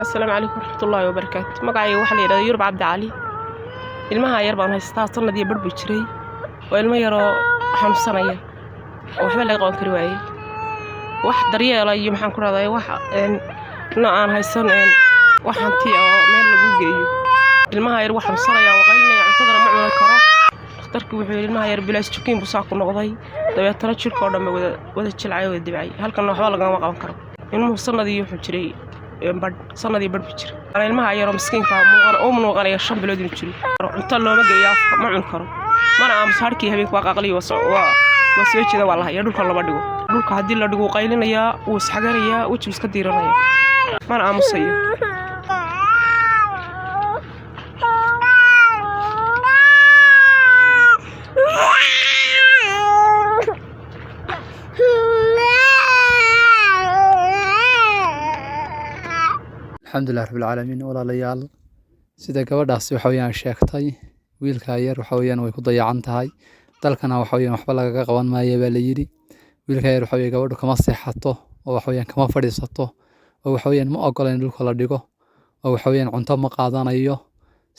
السلام عليكم ورحمة الله وبركاته. magacayga waxa la yiraahdaa Yurub Cabdi Cali. Ilmaha yar baan haystaa sanadii bar buu jiray. Waa ilmo yar oo xanuunsanaya oo waxba laga qaban kari waayay. Wax daryeelay iyo maxaan ku raadayay wax aan haysan wax hanti oo meel lagu geeyo. Ilmaha yar wax xanuunsanaya oo qaylinaya cuntadana ma cuni karo. Dhakhtarku wuxuu yiri ilmaha yar bilaas jukiin buu saako noqday. Dabeetana jirka oo dhan wada jilcay oo dibcay. Halkan waxba laga qaban karo. Ilmuhu sanadii wuxuu jiray sanadii bar buu jiray. Ana ilmaha yar oo miskiinka muuqanaya 5 bilood inuu jiro. Cunto looma geeyo ma cuni karo. Mana aamus harkii habeenku waa qaqliyo waa soo jeeda waa la hayaa dhulka lama dhigo. Dhulka hadii la dhigo qaylinaya uu isxagaraya wajiga iska diiranaya. Mana aamusayo. الحمد لله رب العالمين ولا ليال sida gabadhaasi waxa weeyaan sheegtay wiilka yar waxa weeyaan way ku dayacan tahay dalkana waxa weeyaan waxba laga qaban maayo baa la yiri wiilka yar waxa weeyaan gabadhu kama seexato oo waxa weeyaan kama fadhiisato oo waxa weeyaan ma ogolaan dhulka la dhigo oo waxa weeyaan cunto ma qaadanayo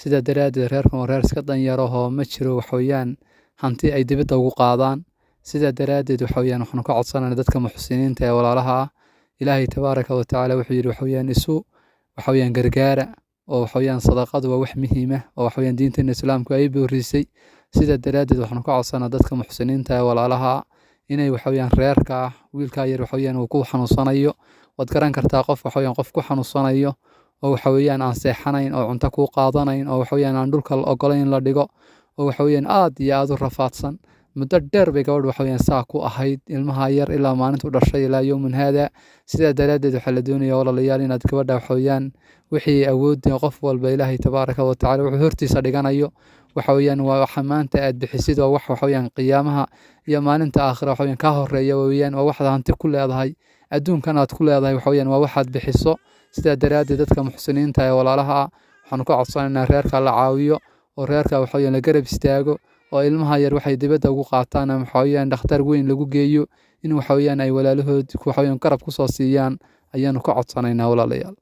sida daraaddeed reerkan oo reer iska danyaro oo ma jiro waxa weeyaan hanti ay dibadda ugu qaadaan sida daraaddeed waxa weeyaan waxaan ka codsanaynaa dadka muxsiniinta ee walaalaha ilaahay tabaaraka wa tacaala wuxuu yiri waxa weeyaan waxa weeyaan gargaara oo waxa weeyaan sadaqadu waa wax muhiim ah oo waxa weeyaan diinta islaamku ay boorisay sida daraaddeed waxaan ka codsanaa dadka muxsiniinta ee walaalaha inay waxa weeyaan reerka wiilka yar waxa weeyaan uu ku xanuunsanayo wad garan kartaa qof waxa weeyaan qof ku xanuunsanayo oo waxa weeyaan aan seexanayn oo cunto ku qaadanayn oo waxa weeyaan aan dhulka ogolayn la dhigo oo waxa weeyaan aad iyo aad u rafaadsan muddo dheer bay gabadhu waxa weeyaan saa ku ahayd ilmaha yar ilaa maalinta u dhashay ilaa yawmin hada sida daraaddeed waxa la doonayaa walaalayaal inaad gabadha waxa weeyaan wixii awoodin qof walba ilaahay tabaaraka wa tacaala wuxuu hortiisa dhiganayo waxa weeyaan waa waxa maanta aad bixisid oo wax waxa weeyaan qiyaamaha iyo maalinta aakhira waxa weeyaan ka horeeya weeyaan waa waxaad hanti ku leedahay adduunkan aad ku leedahay waxa weeyaan waa waxaad bixiso sida daraaddeed dadka muxsiniinta ee walaalaha waxaan ku codsanaynaa reerka la caawiyo oo reerka waxa weeyaan la garab istaago oo ilmaha yar waxay dibadda ugu qaataan ama waxa weeyaan dhakhtar weyn lagu geeyo in waxa weeyaan ay walaalahood waxa weeyaan garab ku soo siiyaan ayaanu ka codsanaynaa walaalayaal